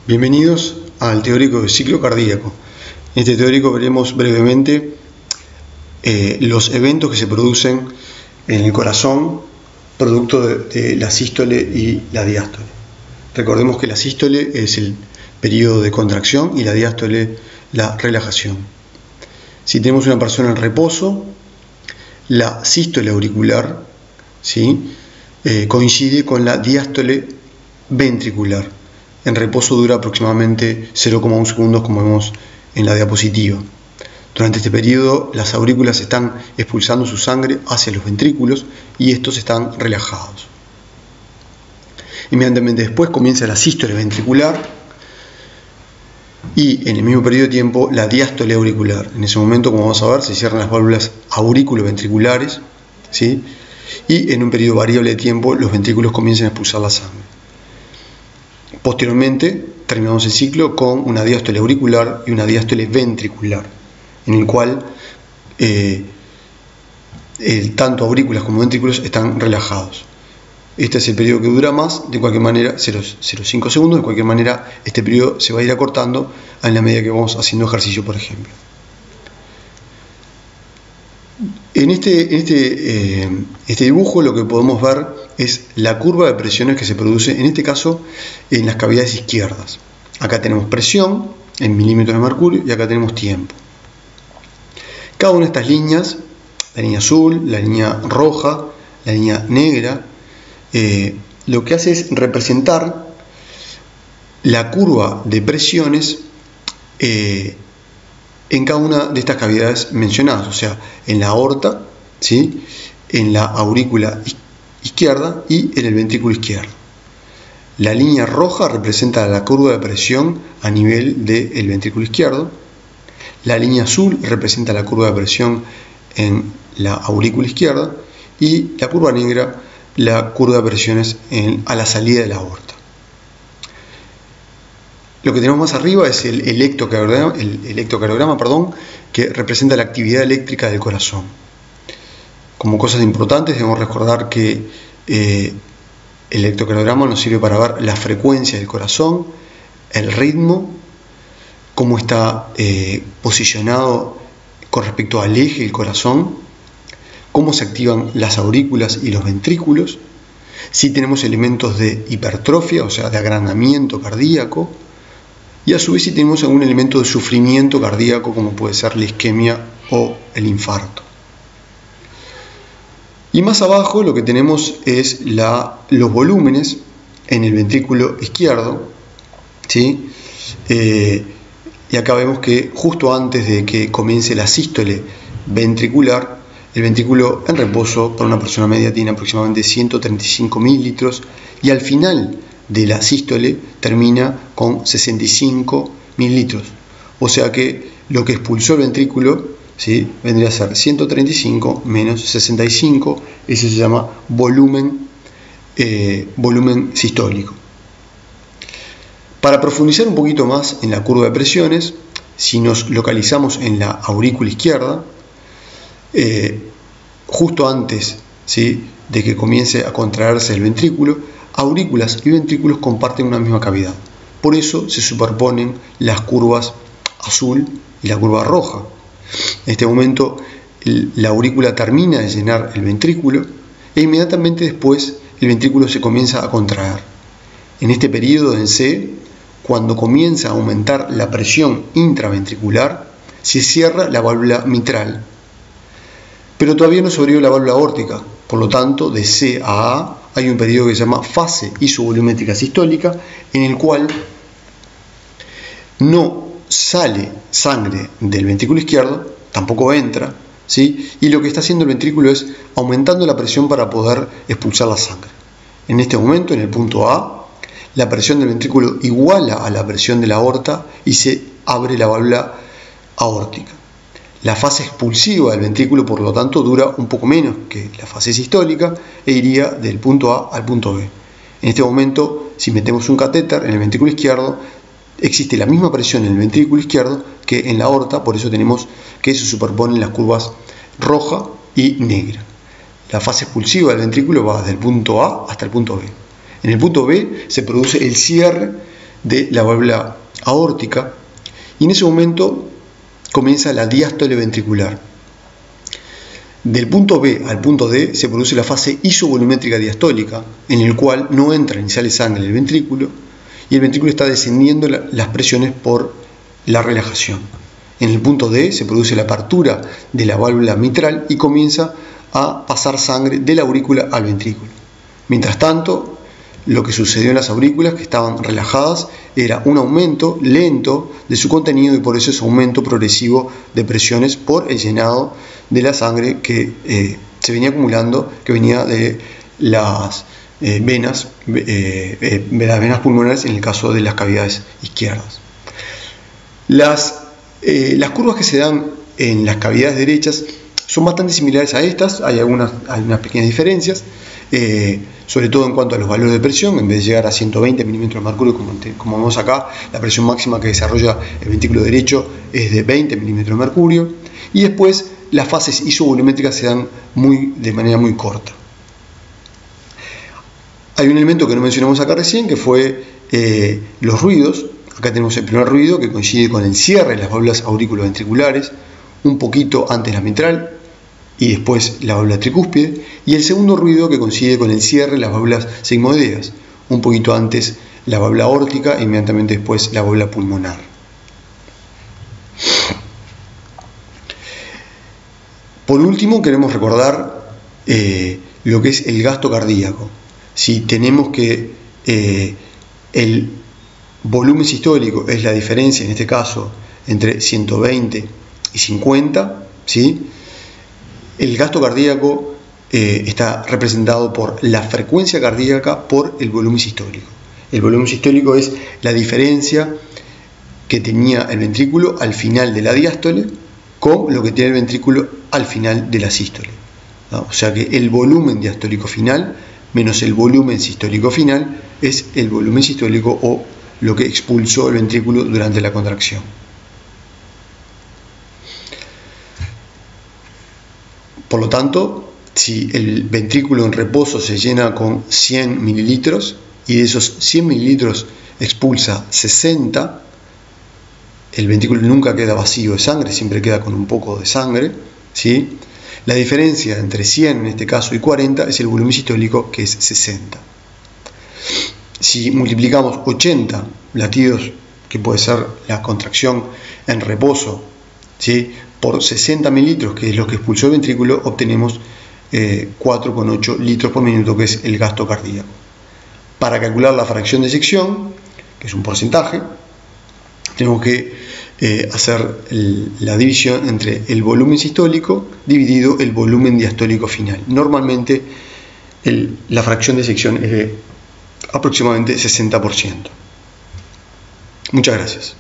Bienvenidos al teórico de ciclo cardíaco. En este teórico veremos brevemente los eventos que se producen en el corazón producto de la sístole y la diástole. Recordemos que la sístole es el periodo de contracción y la diástole la relajación. Si tenemos una persona en reposo, la sístole auricular coincide con la diástole ventricular. En reposo dura aproximadamente 0,1 segundos, como vemos en la diapositiva. Durante este periodo las aurículas están expulsando su sangre hacia los ventrículos y estos están relajados. Inmediatamente después comienza la sístole ventricular y en el mismo periodo de tiempo la diástole auricular. En ese momento, como vamos a ver, se cierran las válvulas aurículo-ventriculares, y en un periodo variable de tiempo los ventrículos comienzan a expulsar la sangre. Posteriormente terminamos el ciclo con una diástole auricular y una diástole ventricular, en el cual tanto aurículas como ventrículos están relajados. Este es el periodo que dura más, de cualquier manera 0,5 segundos, de cualquier manera este periodo se va a ir acortando en la medida que vamos haciendo ejercicio, por ejemplo. En este dibujo lo que podemos ver es la curva de presiones que se produce, en este caso, en las cavidades izquierdas. Acá tenemos presión en milímetros de mercurio y acá tenemos tiempo. Cada una de estas líneas, la línea azul, la línea roja, la línea negra, lo que hace es representar la curva de presiones en cada una de estas cavidades mencionadas, o sea, en la aorta, en la aurícula izquierda y en el ventrículo izquierdo. La línea roja representa la curva de presión a nivel del ventrículo izquierdo. La línea azul representa la curva de presión en la aurícula izquierda y la curva negra la curva de presiones a la salida de la aorta. Lo que tenemos más arriba es el electrocardiograma, que representa la actividad eléctrica del corazón. Como cosas importantes debemos recordar que el electrocardiograma nos sirve para ver la frecuencia del corazón, el ritmo, cómo está posicionado con respecto al eje del corazón, cómo se activan las aurículas y los ventrículos, si tenemos elementos de hipertrofia, o sea, de agrandamiento cardíaco, y a su vez si tenemos algún elemento de sufrimiento cardíaco, como puede ser la isquemia o el infarto. Y más abajo lo que tenemos es los volúmenes en el ventrículo izquierdo, y acá vemos que justo antes de que comience la sístole ventricular, el ventrículo en reposo para una persona media tiene aproximadamente 135 mililitros y al final de la sístole termina con 65 mililitros. O sea que lo que expulsó el ventrículo vendría a ser 135 menos 65, ese se llama volumen sistólico. Para profundizar un poquito más en la curva de presiones, si nos localizamos en la aurícula izquierda, justo antes de que comience a contraerse el ventrículo, aurículas y ventrículos comparten una misma cavidad. Por eso se superponen las curvas azul y la curva roja. En este momento la aurícula termina de llenar el ventrículo e inmediatamente después el ventrículo se comienza a contraer. En este periodo en C, cuando comienza a aumentar la presión intraventricular, se cierra la válvula mitral. Pero todavía no se abrió la válvula aórtica, por lo tanto, de C a A hay un periodo que se llama fase isovolumétrica sistólica, en el cual no sale sangre del ventrículo izquierdo, tampoco entra, y lo que está haciendo el ventrículo es aumentando la presión para poder expulsar la sangre. En este momento, en el punto A, la presión del ventrículo iguala a la presión de la aorta y se abre la válvula aórtica. La fase expulsiva del ventrículo, por lo tanto, dura un poco menos que la fase sistólica e iría del punto A al punto B. En este momento, si metemos un catéter en el ventrículo izquierdo, existe la misma presión en el ventrículo izquierdo que en la aorta, por eso tenemos que se superponen las curvas roja y negra. La fase expulsiva del ventrículo va desde el punto A hasta el punto B. En el punto B se produce el cierre de la válvula aórtica, y en ese momento comienza la diástole ventricular. Del punto B al punto D se produce la fase isovolumétrica diastólica, en el cual no entra ni sale sangre del ventrículo, y el ventrículo está descendiendo las presiones por la relajación. En el punto D se produce la apertura de la válvula mitral y comienza a pasar sangre de la aurícula al ventrículo. Mientras tanto, lo que sucedió en las aurículas, que estaban relajadas, era un aumento lento de su contenido, y por eso ese aumento progresivo de presiones por el llenado de la sangre que se venía acumulando, que venía de las venas pulmonares en el caso de las cavidades izquierdas. Las curvas que se dan en las cavidades derechas son bastante similares a estas, hay unas pequeñas diferencias, sobre todo en cuanto a los valores de presión. En vez de llegar a 120 milímetros de mercurio, como vemos acá, la presión máxima que desarrolla el ventrículo derecho es de 20 milímetros de mercurio, y después las fases isovolumétricas se dan de manera muy corta. Hay un elemento que no mencionamos acá recién, que fue los ruidos. Acá tenemos el primer ruido, que coincide con el cierre de las válvulas auriculoventriculares, un poquito antes la mitral y después la válvula tricúspide, y el segundo ruido, que coincide con el cierre de las válvulas sigmoideas, un poquito antes la válvula aórtica e inmediatamente después la válvula pulmonar. Por último, queremos recordar lo que es el gasto cardíaco. Si tenemos que el volumen sistólico es la diferencia, en este caso, entre 120 y 50, ¿sí? El gasto cardíaco está representado por la frecuencia cardíaca por el volumen sistólico. El volumen sistólico es la diferencia que tenía el ventrículo al final de la diástole con lo que tiene el ventrículo al final de la sístole, ¿no? O sea que el volumen diastólico final menos el volumen sistólico final es el volumen sistólico, o lo que expulsó el ventrículo durante la contracción. Por lo tanto, si el ventrículo en reposo se llena con 100 mililitros y de esos 100 mililitros expulsa 60, el ventrículo nunca queda vacío de sangre, siempre queda con un poco de sangre, ¿sí? La diferencia entre 100 en este caso y 40 es el volumen sistólico, que es 60. Si multiplicamos 80 latidos, que puede ser la contracción en reposo, ¿sí?, por 60 mililitros, que es lo que expulsó el ventrículo, obtenemos 4,8 litros por minuto, que es el gasto cardíaco. Para calcular la fracción de eyección, que es un porcentaje, tenemos que hacer la división entre el volumen sistólico dividido el volumen diastólico final. Normalmente la fracción de eyección es de aproximadamente 60%. Muchas gracias.